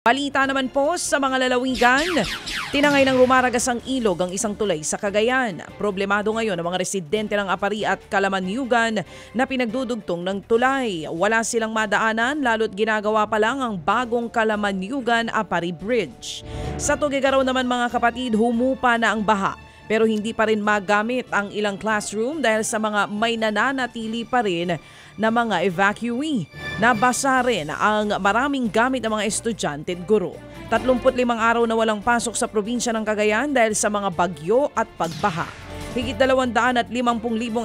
Balita naman po sa mga lalawigan, tinangay ng rumaragas ang ilog ang isang tulay sa Cagayan. Problemado ngayon ang mga residente ng Apari at Calamaniugan na pinagdudugtong ng tulay. Wala silang madaanan lalo't ginagawa pa lang ang bagong Calamaniugan-Apari Bridge. Sa Tuguegarao naman mga kapatid, humupa na ang baha. Pero hindi pa rin magamit ang ilang classroom dahil sa mga may nananatili pa rin na mga evacuee. Nabasa rin ang maraming gamit ng mga estudyante at guro. 35 araw na walang pasok sa probinsya ng Cagayan dahil sa mga bagyo at pagbaha. Higit 250,000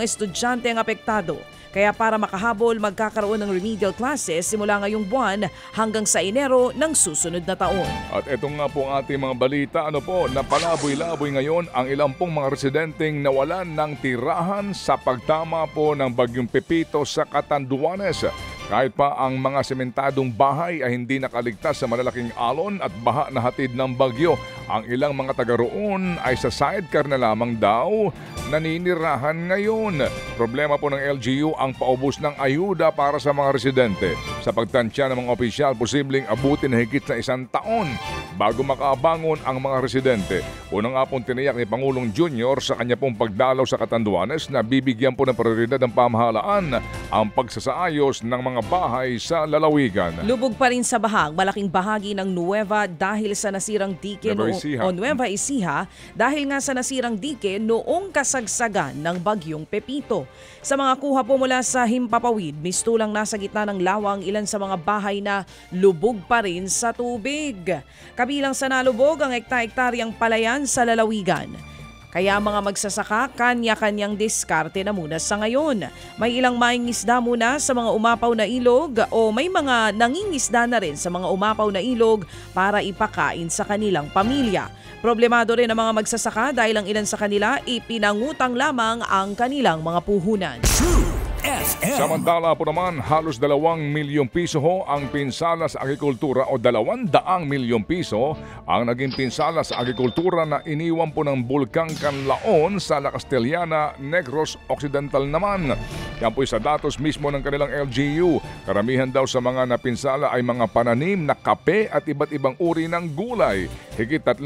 estudyante ang apektado. Kaya para makahabol, magkakaroon ng remedial classes simula ngayong buwan hanggang sa Enero ng susunod na taon. At ito nga po ang ating mga balita, napalaboy-laboy ngayon ang ilang pong mga residenteng nawalan ng tirahan sa pagtama po ng Bagyong Pepito sa Catanduanes. Kahit pa ang mga sementadong bahay ay hindi nakaligtas sa malalaking alon at baha na hatid ng bagyo. Ang ilang mga taga roon ay sa sidecar na lamang daw naninirahan ngayon. Problema po ng LGU ang paubos ng ayuda para sa mga residente. Sa pagtansya ng mga opisyal, posibleng abutin na higit sa 1 taon bago makaabangon ang mga residente. Unang nga pong tiniyak ni Pangulong Junior sa kanya pong pagdalaw sa Catanduanes na bibigyan po ng prioridad ng pamahalaan ang pagsasaayos ng mga bahay sa lalawigan. Lubog pa rin sa bahag, malaking bahagi ng Nueva dahil sa nasirang dike Nueva Ecija dahil nga sa nasirang dike noong kasagsagan ng Bagyong Pepito. Sa mga kuha po mula sa Himpapawid, mistulang nasa gitna ng lawang ilan sa mga bahay na lubog pa rin sa tubig. Kabilang sa nalubog ang hekta-hektaryang palayan sa lalawigan. Kaya mga magsasaka, kanya-kanyang diskarte na muna sa ngayon. May ilang mangingisda muna sa mga umapaw na ilog o may mga nangingisda na rin sa mga umapaw na ilog para ipakain sa kanilang pamilya. Problemado rin ang mga magsasaka dahil ang ilan sa kanila ipinangutang lamang ang kanilang mga puhunan. Samantala po naman, halos 2 milyong piso ho ang pinsala sa agrikultura o 200 milyong piso ang naging pinsala sa agrikultura na iniwan po ng Bulkang Canlaon sa La Castellana, Negros Occidental naman. Yan po sa datos mismo ng kanilang LGU. Karamihan daw sa mga napinsala ay mga pananim na kape at iba't ibang uri ng gulay. Higit 3,000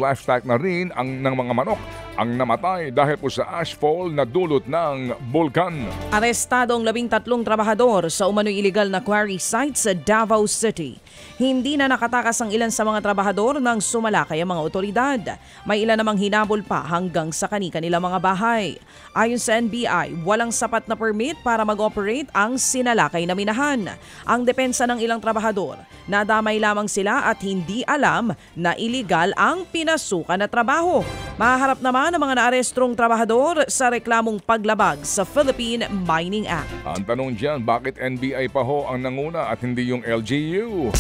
livestock na rin ng mga manok ang namatay dahil po sa ashfall na dulot ng bulkan. Arestado ang 13 trabahador sa umano'y illegal na quarry site sa Davao City. Hindi na nakatakas ang ilan sa mga trabahador nang sumalakay ang mga otoridad. May ilan namang hinabol pa hanggang sa kanilang mga bahay. Ayon sa NBI, walang sapat na permit para mag-operate ang sinalakay na minahan. Ang depensa ng ilang trabahador, nadamay lamang sila at hindi alam na illegal ang pinasukan na trabaho. Maharap naman ang mga naarestrong trabahador sa reklamong paglabag sa Philippine Mining Act. Ang tanong dyan, bakit NBI pa ho ang nanguna at hindi yung LGU?